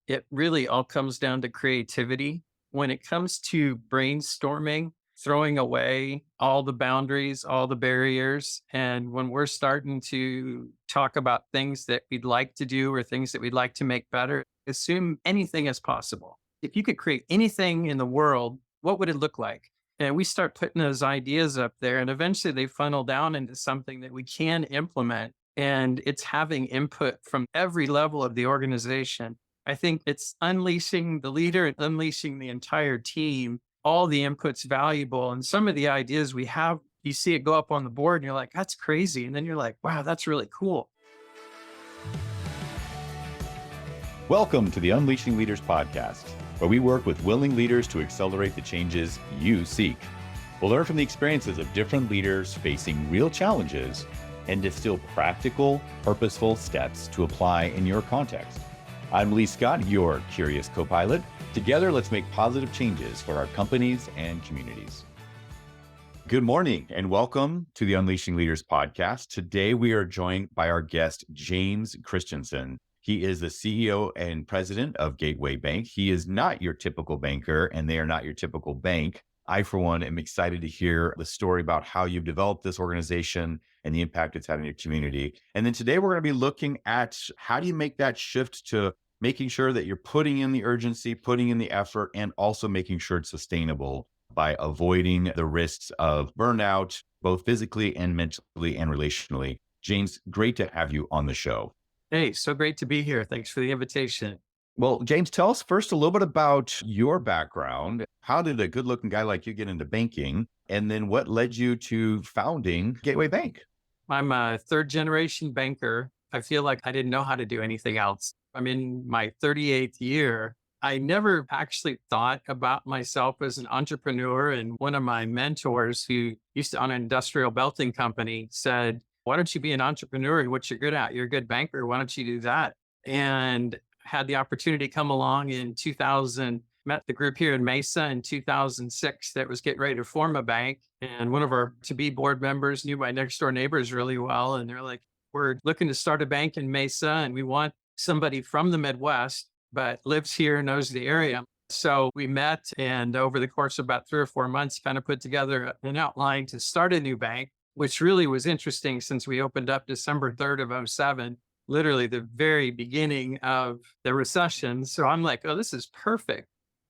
It really all comes down to creativity. When it comes to brainstorming, throwing away all the boundaries, all the barriers, and when we're starting to talk about things that we'd like to do or things that we'd like to make better, assume anything is possible. If you could create anything in the world, what would it look like? And we start putting those ideas up there, and eventually they funnel down into something that we can implement. And it's having input from every level of the organization. I think it's unleashing the leader and unleashing the entire team. All the input's valuable. And some of the ideas we have, you see it go up on the board and you're like, that's crazy. And then you're like, wow, that's really cool. Welcome to the Unleashing Leaders podcast, where we work with willing leaders to accelerate the changes you seek. We'll learn from the experiences of different leaders facing real challenges and distill practical, purposeful steps to apply in your context. I'm Lee Scott, your curious co-pilot. Together, let's make positive changes for our companies and communities. Good morning and welcome to the Unleashing Leaders podcast. Today, we are joined by our guest, James Christensen. He is the CEO and president of Gateway Bank. He is not your typical banker, and they are not your typical bank. I, for one, am excited to hear the story about how you've developed this organization and the impact it's had in your community. And then today we're going to be looking at how do you make that shift to making sure that you're putting in the urgency, putting in the effort, and also making sure it's sustainable by avoiding the risks of burnout, both physically and mentally and relationally. James, great to have you on the show. Hey, so great to be here. Thanks for the invitation. Well, James, tell us first a little bit about your background. How did a good-looking guy like you get into banking? And then what led you to founding Gateway Bank? I'm a third generation banker. I feel like I didn't know how to do anything else. I'm in my 38th year. I never actually thought about myself as an entrepreneur. And one of my mentors who used to own an industrial belting company said, why don't you be an entrepreneur? What you're good at? You're a good banker. Why don't you do that? And had the opportunity to come along in 2000, met the group here in Mesa in 2006 that was getting ready to form a bank. And one of our to-be board members knew my next door neighbors really well. And they're like, we're looking to start a bank in Mesa and we want somebody from the Midwest, but lives here, knows the area. So we met and over the course of about 3 or 4 months, kind of put together an outline to start a new bank, which really was interesting since we opened up December 3rd of '07. Literally the very beginning of the recession. So I'm like, oh, this is perfect.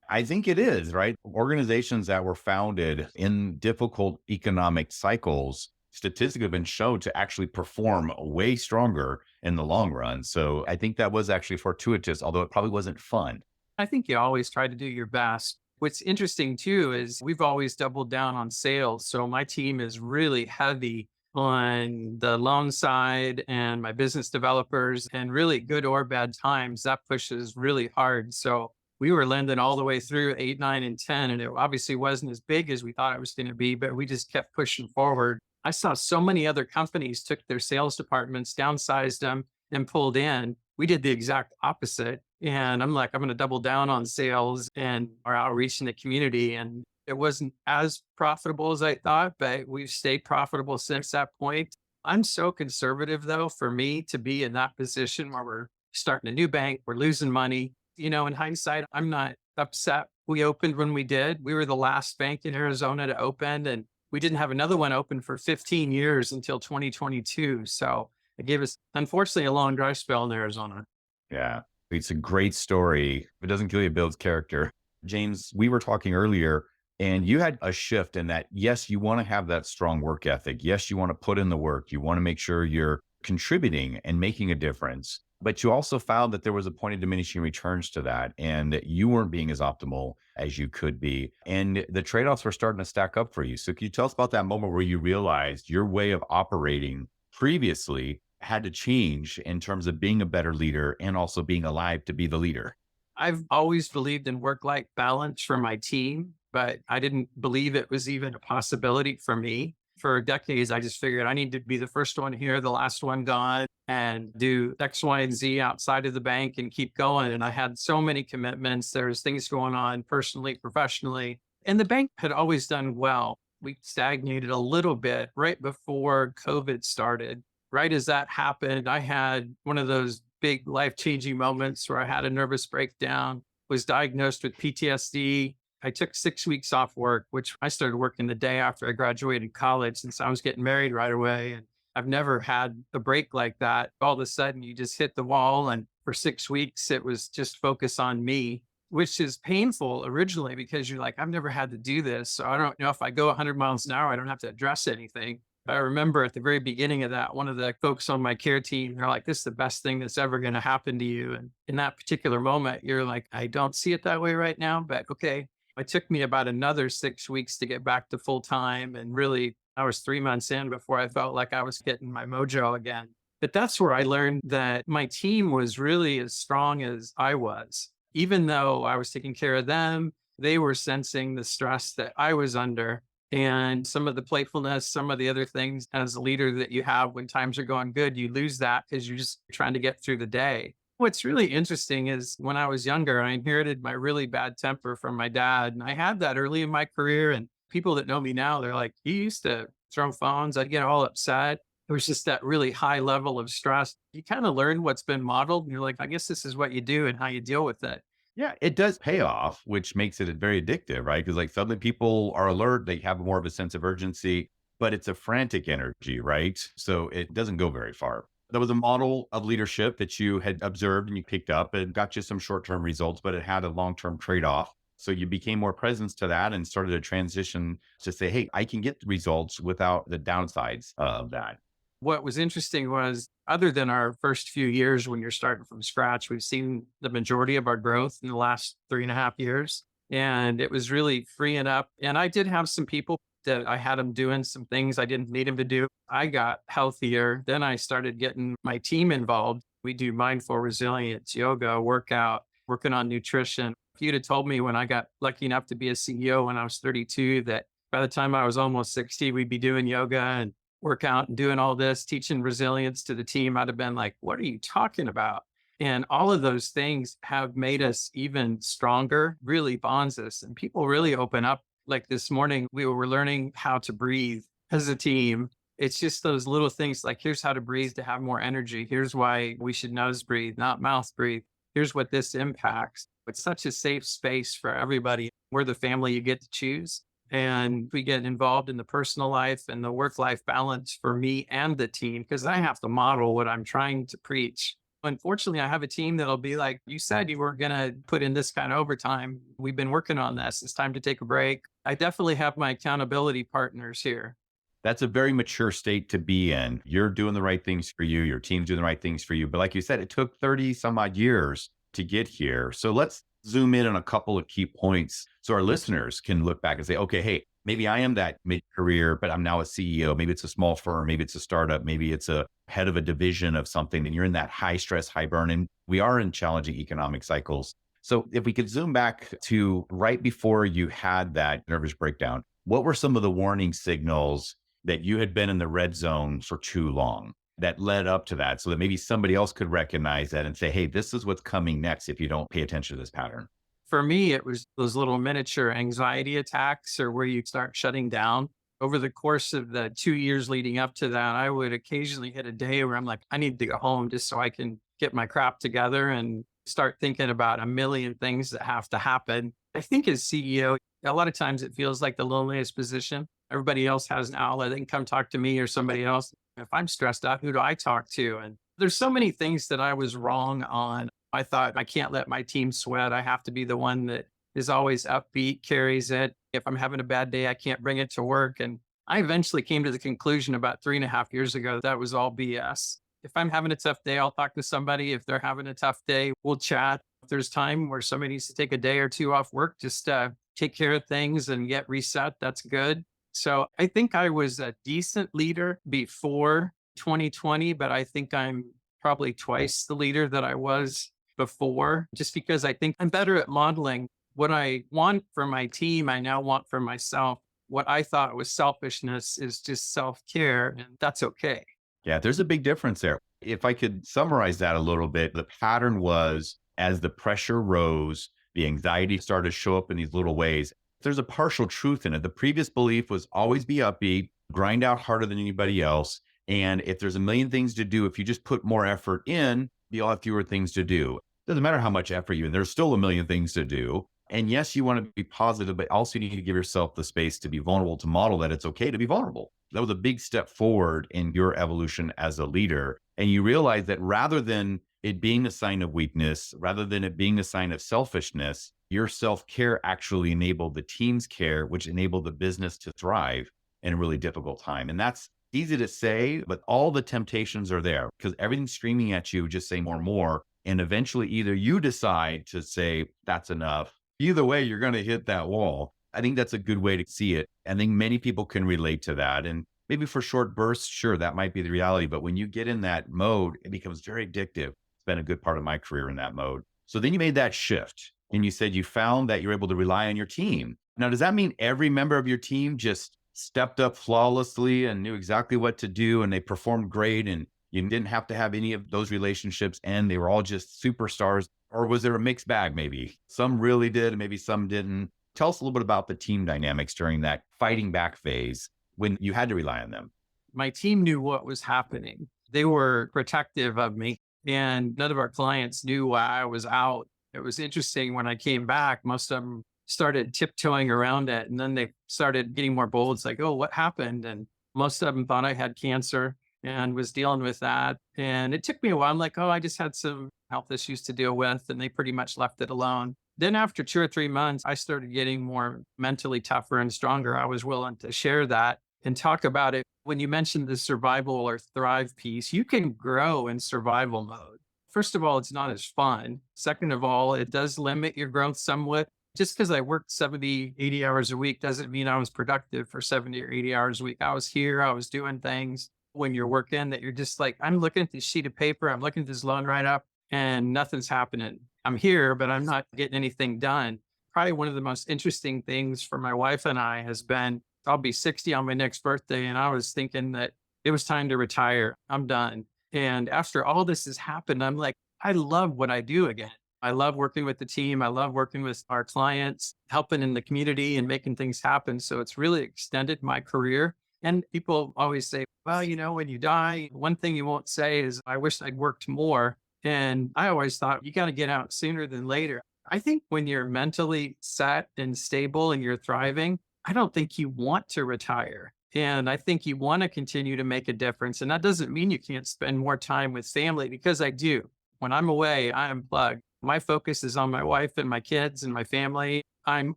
I think it is, right? Organizations that were founded in difficult economic cycles statistically have been shown to actually perform way stronger in the long run. So I think that was actually fortuitous, although it probably wasn't fun. I think you always try to do your best. What's interesting too is we've always doubled down on sales. So my team is really heavy on the loan side and my business developers, and really good or bad times, that pushes really hard. So we were lending all the way through 8, 9, and 10, and it obviously wasn't as big as we thought it was going to be, but we just kept pushing forward. I saw so many other companies took their sales departments, downsized them, and pulled in. We did the exact opposite. And I'm like, I'm going to double down on sales and our outreach in the community. And it wasn't as profitable as I thought, but we've stayed profitable since that point. I'm so conservative, though, for me to be in that position where we're starting a new bank, we're losing money. You know, in hindsight, I'm not upset we opened when we did. We were the last bank in Arizona to open, and we didn't have another one open for 15 years until 2022. So it gave us, unfortunately, a long dry spell in Arizona. Yeah, it's a great story. If it doesn't kill you, it builds character. James, we were talking earlier, and you had a shift in that, yes, you want to have that strong work ethic. Yes, you want to put in the work. You want to make sure you're contributing and making a difference. But you also found that there was a point of diminishing returns to that, and that you weren't being as optimal as you could be. And the trade-offs were starting to stack up for you. So can you tell us about that moment where you realized your way of operating previously had to change in terms of being a better leader and also being alive to be the leader? I've always believed in work-life balance for my team, but I didn't believe it was even a possibility for me. For decades, I just figured I need to be the first one here, the last one gone, and do X, Y, and Z outside of the bank and keep going. And I had so many commitments. There was things going on personally, professionally, and the bank had always done well. We stagnated a little bit right before COVID started. Right as that happened, I had one of those big life-changing moments where I had a nervous breakdown, was diagnosed with PTSD. I took 6 weeks off work, which I started working the day after I graduated college since I was getting married right away. And I've never had a break like that. All of a sudden, you just hit the wall. And for 6 weeks, it was just focus on me, which is painful originally because you're like, I've never had to do this. So I don't know if I go 100 miles an hour, I don't have to address anything. I remember at the very beginning of that, one of the folks on my care team, they're like, this is the best thing that's ever going to happen to you. And in that particular moment, you're like, I don't see it that way right now, but okay. It took me about another 6 weeks to get back to full time. And really, I was 3 months in before I felt like I was getting my mojo again. But that's where I learned that my team was really as strong as I was. Even though I was taking care of them, they were sensing the stress that I was under and some of the playfulness, some of the other things as a leader that you have when times are going good, you lose that because you're just trying to get through the day. What's really interesting is when I was younger, I inherited my really bad temper from my dad. And I had that early in my career. And people that know me now, they're like, he used to throw phones. I'd get all upset. It was just that really high level of stress. You kind of learn what's been modeled. And you're like, I guess this is what you do and how you deal with it. Yeah, it does pay off, which makes it very addictive, right? Because like suddenly people are alert, they have more of a sense of urgency, but it's a frantic energy, right? So it doesn't go very far. There was a model of leadership that you had observed and you picked up and got you some short-term results, but it had a long-term trade-off. So you became more present to that and started to transition to say, hey, I can get the results without the downsides of that. What was interesting was, other than our first few years when you're starting from scratch, we've seen the majority of our growth in the last 3.5 years. And it was really freeing up. And I did have some people that I had them doing some things I didn't need them to do. I got healthier. Then I started getting my team involved. We do mindful resilience, yoga, workout, working on nutrition. If you'd have told me when I got lucky enough to be a CEO when I was 32, that by the time I was almost 60, we'd be doing yoga and work out and doing all this, teaching resilience to the team, I'd have been like, what are you talking about? And all of those things have made us even stronger, really bonds us. And people really open up. Like this morning, we were learning how to breathe as a team. It's just those little things like, here's how to breathe to have more energy. Here's why we should nose breathe, not mouth breathe. Here's what this impacts. It's such a safe space for everybody. We're the family you get to choose. And we get involved in the personal life and the work-life balance for me and the team, because I have to model what I'm trying to preach. Unfortunately, I have a team that'll be like, you said you were going to put in this kind of overtime. We've been working on this. It's time to take a break. I definitely have my accountability partners here. That's a very mature state to be in. You're doing the right things for you. Your team's doing the right things for you. But like you said, it took 30 some odd years to get here. So let's zoom in on a couple of key points so our listeners can look back and say, okay, hey, maybe I am that mid-career, but I'm now a CEO. Maybe it's a small firm. Maybe it's a startup. Maybe it's a head of a division of something, and you're in that high stress, high burn, and we are in challenging economic cycles. So if we could zoom back to right before you had that nervous breakdown, what were some of the warning signals that you had been in the red zone for too long that led up to that, so that maybe somebody else could recognize that and say, hey, this is what's coming next if you don't pay attention to this pattern? For me, it was those little miniature anxiety attacks, or where you start shutting down. Over the course of the 2 years leading up to that, I would occasionally hit a day where I'm like, I need to go home just so I can get my crap together and start thinking about a million things that have to happen. I think as CEO, a lot of times it feels like the loneliest position. Everybody else has an outlet. They can come talk to me or somebody else. If I'm stressed out, who do I talk to? And there's so many things that I was wrong on. I thought I can't let my team sweat. I have to be the one that is always upbeat, carries it. If I'm having a bad day, I can't bring it to work. And I eventually came to the conclusion about 3.5 years ago that was all BS. If I'm having a tough day, I'll talk to somebody. If they're having a tough day, we'll chat. If there's time where somebody needs to take a day or two off work, just take care of things and get reset, that's good. So I think I was a decent leader before 2020, but I think I'm probably twice the leader that I was before, just because I think I'm better at modeling what I want for my team. I now want for myself. What I thought was selfishness is just self-care, and that's okay. Yeah, there's a big difference there. If I could summarize that a little bit, the pattern was as the pressure rose, the anxiety started to show up in these little ways. There's a partial truth in it. The previous belief was always be upbeat, grind out harder than anybody else. And if there's a million things to do, if you just put more effort in, You'll have fewer things to do. Doesn't matter how much effort there's still a million things to do. And yes, you want to be positive, but also you need to give yourself the space to be vulnerable, to model that it's okay to be vulnerable. That was a big step forward in your evolution as a leader. And you realize that rather than it being a sign of weakness, rather than it being a sign of selfishness, your self-care actually enabled the team's care, which enabled the business to thrive in a really difficult time. And that's easy to say, but all the temptations are there because everything's screaming at you, just say more and more. And eventually either you decide to say, that's enough. Either way, you're going to hit that wall. I think that's a good way to see it. I think many people can relate to that. And maybe for short bursts, sure, that might be the reality. But when you get in that mode, it becomes very addictive. It's been a good part of my career in that mode. So then you made that shift and you said you found that you're able to rely on your team. Now, does that mean every member of your team just stepped up flawlessly and knew exactly what to do and they performed great and you didn't have to have any of those relationships and they were all just superstars? Or was there a mixed bag maybe? Some really did and maybe some didn't. Tell us a little bit about the team dynamics during that fighting back phase when you had to rely on them. My team knew what was happening. They were protective of me, and none of our clients knew why I was out. It was interesting when I came back, most of them started tiptoeing around it. And then they started getting more bold. It's like, oh, what happened? And most of them thought I had cancer and was dealing with that. And it took me a while. I'm like, oh, I just had some health issues to deal with. And they pretty much left it alone. Then after 2 or 3 months, I started getting more mentally tougher and stronger. I was willing to share that and talk about it. When you mentioned the survival or thrive piece, you can grow in survival mode. First of all, it's not as fun. Second of all, it does limit your growth somewhat. Just because I worked 70, 80 hours a week doesn't mean I was productive for 70 or 80 hours a week. I was here, I was doing things when you're working that you're just like, I'm looking at this sheet of paper, I'm looking at this loan write up and nothing's happening. I'm here, but I'm not getting anything done. Probably one of the most interesting things for my wife and I has been, I'll be 60 on my next birthday. And I was thinking that it was time to retire. I'm done. And after all this has happened, I'm like, I love what I do again. I love working with the team. I love working with our clients, helping in the community and making things happen. So it's really extended my career. And people always say, well, when you die, one thing you won't say is, I wish I'd worked more. And I always thought you got to get out sooner than later. I think when you're mentally set and stable and you're thriving, I don't think you want to retire. And I think you want to continue to make a difference. And that doesn't mean you can't spend more time with family, because I do. When I'm away, I unplug. My focus is on my wife and my kids and my family. I'm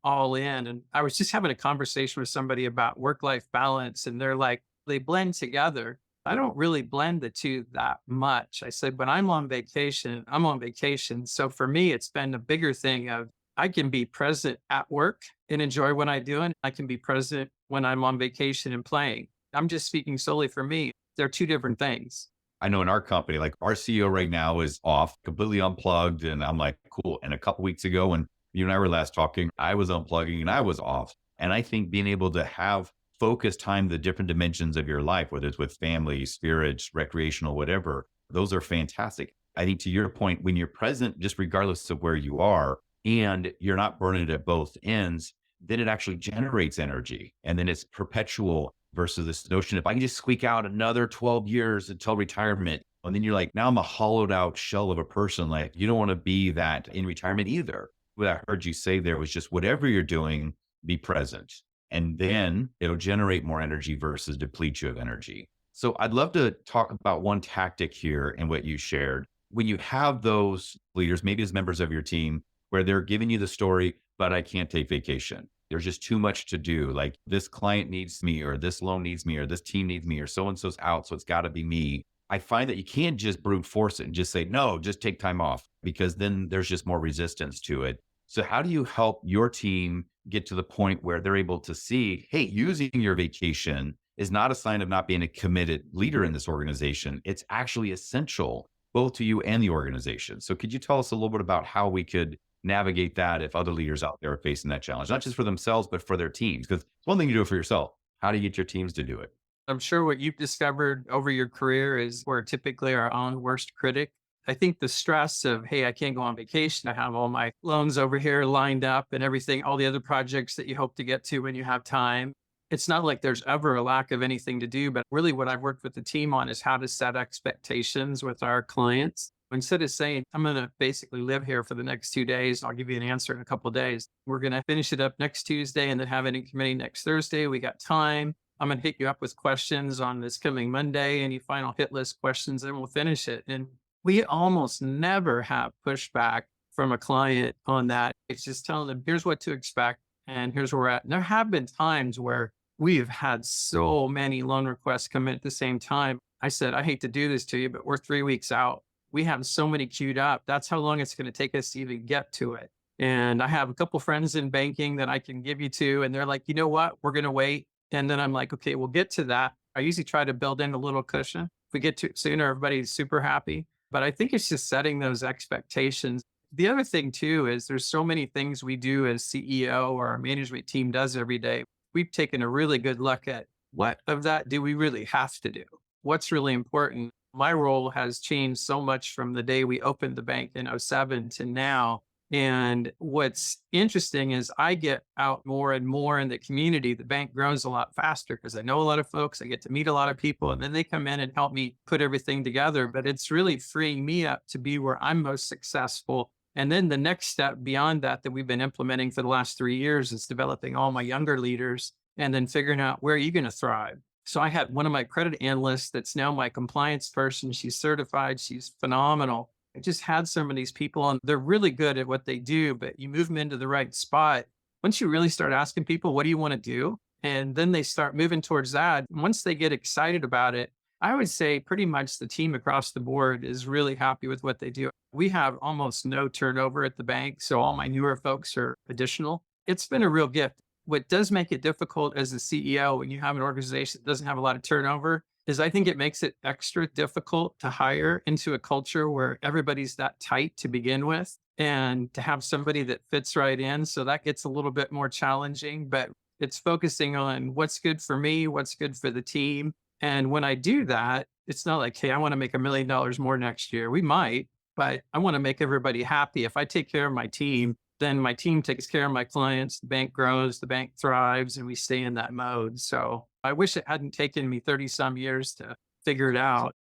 all in. And I was just having a conversation with somebody about work-life balance, and they're like, they blend together. I don't really blend the two that much. I said, when I'm on vacation, I'm on vacation. So for me, it's been a bigger thing of I can be present at work and enjoy what I do. And I can be present when I'm on vacation and playing. I'm just speaking solely for me. They're two different things. I know in our company, like our CEO right now is off, completely unplugged. And I'm like, cool. And a couple weeks ago, when you and I were last talking, I was unplugging and I was off. And I think being able to have focused time, the different dimensions of your life, whether it's with family, spirits, recreational, whatever, those are fantastic. I think to your point, when you're present, just regardless of where you are, and you're not burning it at both ends, then it actually generates energy. And then it's perpetual versus this notion, if I can just squeak out another 12 years until retirement, and then you're like, now I'm a hollowed out shell of a person. Like, you don't want to be that in retirement either. What I heard you say there was just whatever you're doing, be present. And then it'll generate more energy versus deplete you of energy. So I'd love to talk about one tactic here and what you shared. When you have those leaders, maybe as members of your team, where they're giving you the story, but I can't take vacation. There's just too much to do. Like, this client needs me, or this loan needs me, or this team needs me, or so-and-so's out, so it's got to be me. I find that you can't just brute force it and just say, no, just take time off, because then there's just more resistance to it. So how do you help your team get to the point where they're able to see, hey, using your vacation is not a sign of not being a committed leader in this organization. It's actually essential both to you and the organization. So could you tell us a little bit about how we could navigate that if other leaders out there are facing that challenge, not just for themselves, but for their teams? Because it's one thing you do it for yourself. How do you get your teams to do it? I'm sure what you've discovered over your career is we're typically our own worst critic. I think the stress of, hey, I can't go on vacation. I have all my loans over here lined up and everything, all the other projects that you hope to get to when you have time. It's not like there's ever a lack of anything to do, but really what I've worked with the team on is how to set expectations with our clients. Instead of saying, I'm going to basically live here for the next 2 days, I'll give you an answer in a couple of days. We're going to finish it up next Tuesday and then have it in committee next Thursday. We got time. I'm going to hit you up with questions on this coming Monday, any final hit list questions, and we'll finish it. And we almost never have pushback from a client on that. It's just telling them, here's what to expect and here's where we're at. And there have been times where we have had so many loan requests come in at the same time. I said, I hate to do this to you, but we're 3 weeks out. We have so many queued up. That's how long it's going to take us to even get to it. And I have a couple friends in banking that I can give you to, and they're like, you know what? We're going to wait. And then I'm like, okay, we'll get to that. I usually try to build in a little cushion. If we get to it sooner, everybody's super happy. But I think it's just setting those expectations. The other thing too is there's so many things we do as CEO or our management team does every day. We've taken a really good look at what of that do we really have to do? What's really important? My role has changed so much from the day we opened the bank in '07 to now. And what's interesting is I get out more and more in the community. The bank grows a lot faster because I know a lot of folks. I get to meet a lot of people, and then they come in and help me put everything together. But it's really freeing me up to be where I'm most successful. And then the next step beyond that we've been implementing for the last 3 years is developing all my younger leaders and then figuring out where are you going to thrive. So I had one of my credit analysts that's now my compliance person. She's certified. She's phenomenal. I just had some of these people and they're really good at what they do, but you move them into the right spot. Once you really start asking people, what do you want to do? And then they start moving towards that. Once they get excited about it, I would say pretty much the team across the board is really happy with what they do. We have almost no turnover at the bank. So all my newer folks are additional. It's been a real gift. What does make it difficult as a CEO when you have an organization that doesn't have a lot of turnover is I think it makes it extra difficult to hire into a culture where everybody's that tight to begin with and to have somebody that fits right in. So that gets a little bit more challenging, but it's focusing on what's good for me, what's good for the team. And when I do that, it's not like, hey, I want to make $1 million more next year. We might, but I want to make everybody happy. If I take care of my team, then my team takes care of my clients, the bank grows, the bank thrives, and we stay in that mode. So I wish it hadn't taken me 30 some years to figure it out.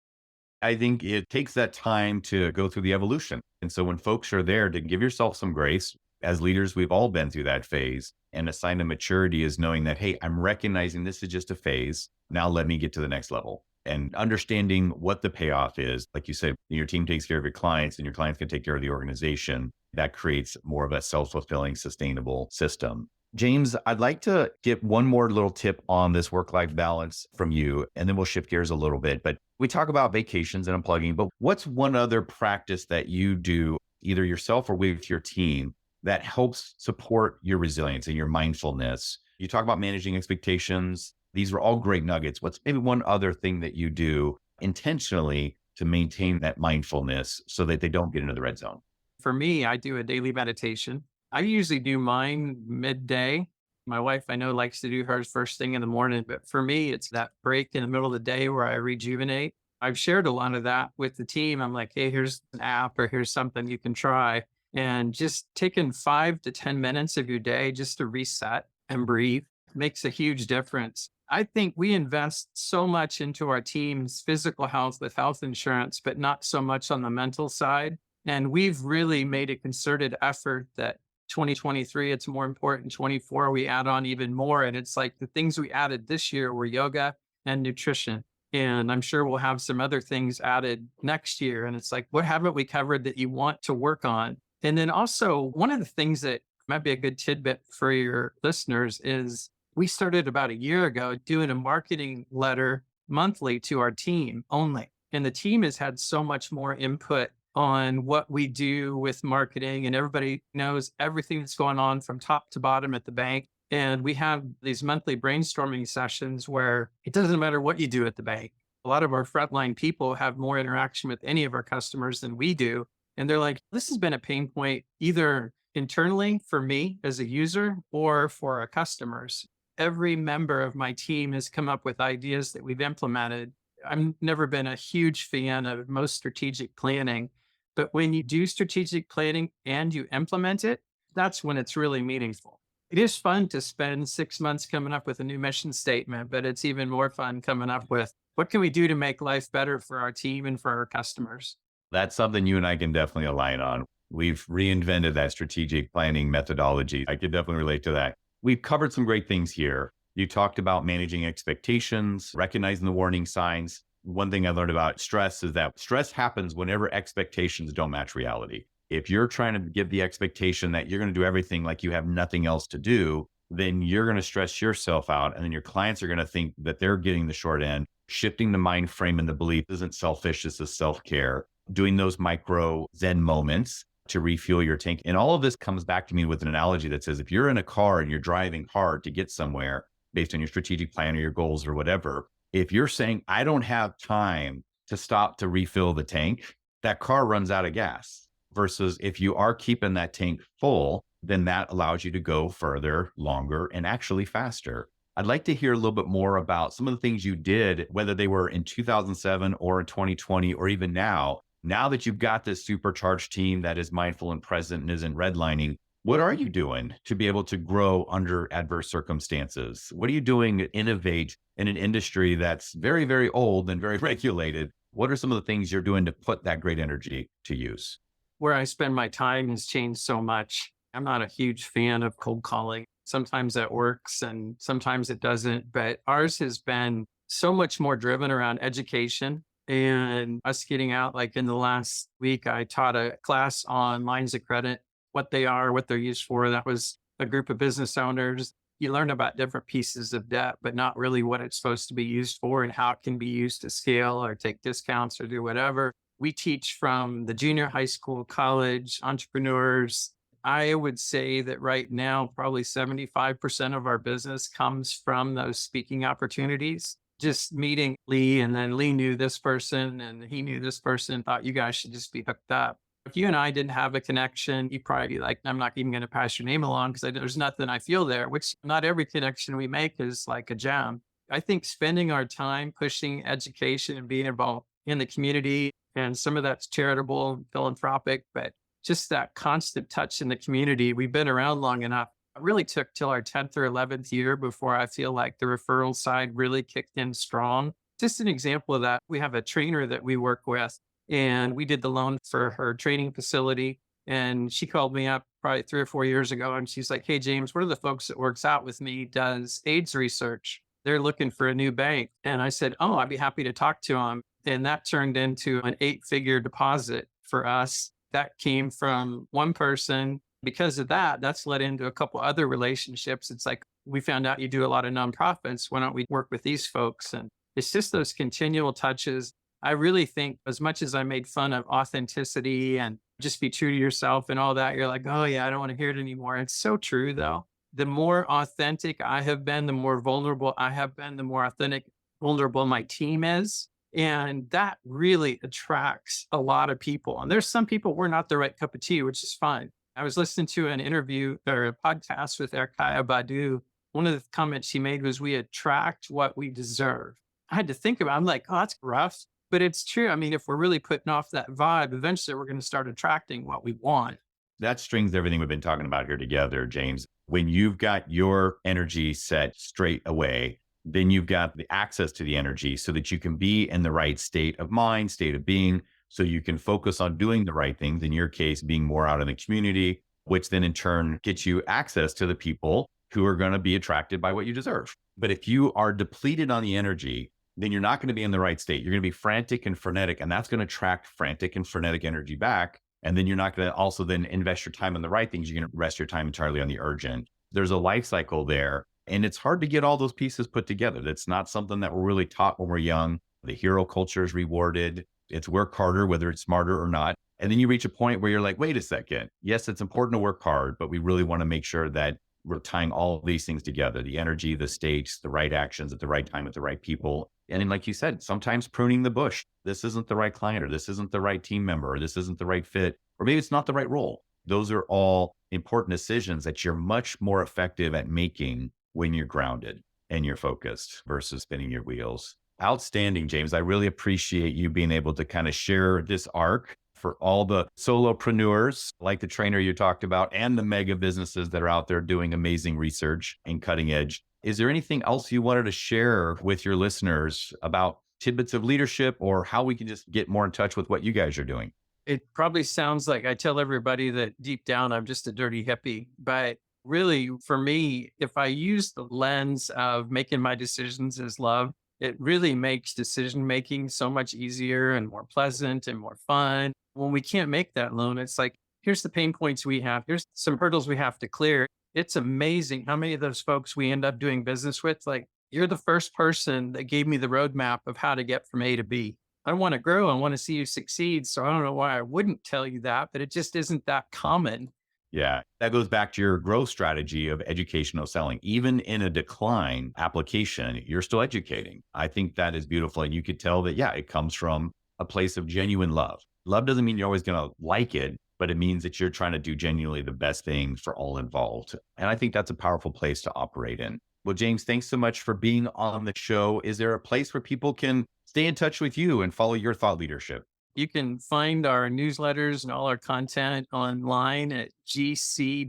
I think it takes that time to go through the evolution. And so when folks are there to give yourself some grace, as leaders, we've all been through that phase. And a sign of maturity is knowing that, hey, I'm recognizing this is just a phase. Now let me get to the next level. And understanding what the payoff is. Like you said, your team takes care of your clients and your clients can take care of the organization. That creates more of a self-fulfilling, sustainable system. James, I'd like to get one more little tip on this work-life balance from you, and then we'll shift gears a little bit. But we talk about vacations and unplugging, but what's one other practice that you do, either yourself or with your team, that helps support your resilience and your mindfulness? You talk about managing expectations. These are all great nuggets. What's maybe one other thing that you do intentionally to maintain that mindfulness so that they don't get into the red zone? For me, I do a daily meditation. I usually do mine midday. My wife, I know, likes to do hers first thing in the morning, but for me, it's that break in the middle of the day where I rejuvenate. I've shared a lot of that with the team. I'm like, hey, here's an app or here's something you can try. And just taking 5 to 10 minutes of your day just to reset and breathe makes a huge difference. I think we invest so much into our team's physical health with health insurance, but not so much on the mental side. And we've really made a concerted effort that 2023, it's more important. 24, we add on even more. And it's like the things we added this year were yoga and nutrition. And I'm sure we'll have some other things added next year. And it's like, what haven't we covered that you want to work on? And then also, one of the things that might be a good tidbit for your listeners is we started about a year ago doing a marketing letter monthly to our team only. And the team has had so much more input on what we do with marketing, and everybody knows everything that's going on from top to bottom at the bank. And we have these monthly brainstorming sessions where it doesn't matter what you do at the bank. A lot of our frontline people have more interaction with any of our customers than we do. And they're like, this has been a pain point either internally for me as a user or for our customers. Every member of my team has come up with ideas that we've implemented. I've never been a huge fan of most strategic planning, but when you do strategic planning and you implement it, that's when it's really meaningful. It is fun to spend 6 months coming up with a new mission statement, but it's even more fun coming up with what can we do to make life better for our team and for our customers? That's something you and I can definitely align on. We've reinvented that strategic planning methodology. I could definitely relate to that. We've covered some great things here. You talked about managing expectations, recognizing the warning signs. One thing I learned about stress is that stress happens whenever expectations don't match reality. If you're trying to give the expectation that you're going to do everything like you have nothing else to do, then you're going to stress yourself out. And then your clients are going to think that they're getting the short end. Shifting the mind frame and the belief isn't selfish, this is self-care. Doing those micro Zen moments to refuel your tank. And all of this comes back to me with an analogy that says, if you're in a car and you're driving hard to get somewhere based on your strategic plan or your goals or whatever, if you're saying, I don't have time to stop to refill the tank, that car runs out of gas. Versus if you are keeping that tank full, then that allows you to go further, longer, and actually faster. I'd like to hear a little bit more about some of the things you did, whether they were in 2007 or in 2020, or even now. Now that you've got this supercharged team that is mindful and present and isn't redlining, what are you doing to be able to grow under adverse circumstances? What are you doing to innovate in an industry that's very, very old and very regulated? What are some of the things you're doing to put that great energy to use? Where I spend my time has changed so much. I'm not a huge fan of cold calling. Sometimes that works and sometimes it doesn't, but ours has been so much more driven around education and us getting out. Like in the last week, I taught a class on lines of credit, what they are, what they're used for. That was a group of business owners. You learn about different pieces of debt, but not really what it's supposed to be used for and how it can be used to scale or take discounts or do whatever. We teach from the junior high school, college, entrepreneurs. I would say that right now, probably 75% of our business comes from those speaking opportunities. Just meeting Lee, and then Lee knew this person and he knew this person, thought you guys should just be hooked up. If you and I didn't have a connection, you'd probably be like, I'm not even going to pass your name along because there's nothing I feel there, which not every connection we make is like a gem. I think spending our time pushing education and being involved in the community, and some of that's charitable and philanthropic, but just that constant touch in the community. We've been around long enough. It really took till our 10th or 11th year before I feel like the referral side really kicked in strong. Just an example of that, we have a trainer that we work with, and we did the loan for her training facility. And she called me up probably 3 or 4 years ago, and she's like, hey, James, one of the folks that works out with me does AIDS research. They're looking for a new bank. And I said, oh, I'd be happy to talk to them. And that turned into an 8-figure deposit for us. That came from one person. Because of that, that's led into a couple other relationships. It's like, we found out you do a lot of nonprofits. Why don't we work with these folks? And it's just those continual touches. I really think, as much as I made fun of authenticity and just be true to yourself and all that, you're like, oh yeah, I don't want to hear it anymore. It's so true though. The more authentic I have been, the more vulnerable I have been, the more authentic, vulnerable my team is. And that really attracts a lot of people. And there's some people we're not the right cup of tea, which is fine. I was listening to an interview or a podcast with Erkaya Badu. One of the comments she made was, we attract what we deserve. I had to think about it. I'm like, oh, that's rough, but it's true. I mean, if we're really putting off that vibe, eventually we're going to start attracting what we want. That strings everything we've been talking about here together, James. When you've got your energy set straight away, then you've got the access to the energy so that you can be in the right state of mind, state of being, so you can focus on doing the right things. In your case, being more out in the community, which then in turn gets you access to the people who are going to be attracted by what you deserve. But if you are depleted on the energy, then you're not going to be in the right state. You're going to be frantic and frenetic, and that's going to attract frantic and frenetic energy back. And then you're not going to also then invest your time on the right things. You're going to rest your time entirely on the urgent. There's a life cycle there. And it's hard to get all those pieces put together. That's not something that we're really taught when we're young. The hero culture is rewarded. It's work harder, whether it's smarter or not. And then you reach a point where you're like, wait a second. Yes, it's important to work hard, but we really want to make sure that we're tying all of these things together, the energy, the states, the right actions at the right time with the right people. And then, like you said, sometimes pruning the bush. This isn't the right client, or this isn't the right team member, or this isn't the right fit, or maybe it's not the right role. Those are all important decisions that you're much more effective at making when you're grounded and you're focused versus spinning your wheels. Outstanding, James. I really appreciate you being able to kind of share this arc for all the solopreneurs like the trainer you talked about and the mega businesses that are out there doing amazing research and cutting edge. Is there anything else you wanted to share with your listeners about tidbits of leadership, or how we can just get more in touch with what you guys are doing? It probably sounds like I tell everybody that deep down I'm just a dirty hippie, but really for me, if I use the lens of making my decisions as love, it really makes decision making so much easier and more pleasant and more fun. When we can't make that alone, it's like, here's the pain points we have, here's some hurdles we have to clear. It's amazing how many of those folks we end up doing business with. Like, you're the first person that gave me the roadmap of how to get from A to B. I want to grow. I want to see you succeed. So I don't know why I wouldn't tell you that, but it just isn't that common. Yeah, that goes back to your growth strategy of educational selling. Even in a decline application, you're still educating. I think that is beautiful. And you could tell that, yeah, it comes from a place of genuine love. Love doesn't mean you're always going to like it, but it means that you're trying to do genuinely the best thing for all involved. And I think that's a powerful place to operate in. Well, James, thanks so much for being on the show. Is there a place where people can stay in touch with you and follow your thought leadership? You can find our newsletters and all our content online at gcbaz.com.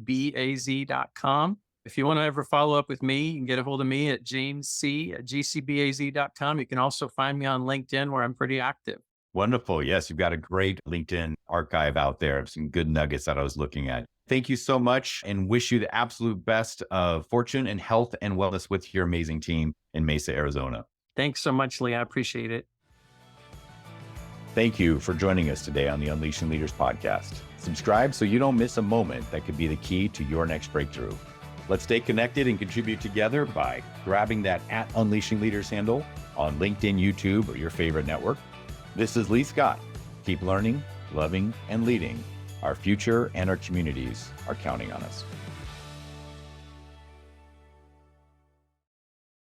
If you want to ever follow up with me, you can get a hold of me at jamesc@gcbaz.com. You can also find me on LinkedIn, where I'm pretty active. Wonderful. Yes, you've got a great LinkedIn archive out there of some good nuggets that I was looking at. Thank you so much and wish you the absolute best of fortune and health and wellness with your amazing team in Mesa, Arizona. Thanks so much, Lee. I appreciate it. Thank you for joining us today on the Unleashing Leaders podcast. Subscribe so you don't miss a moment that could be the key to your next breakthrough. Let's stay connected and contribute together by grabbing that @Unleashing Leaders handle on LinkedIn, YouTube, or your favorite network. This is Lee Scott. Keep learning, loving, and leading. Our future and our communities are counting on us.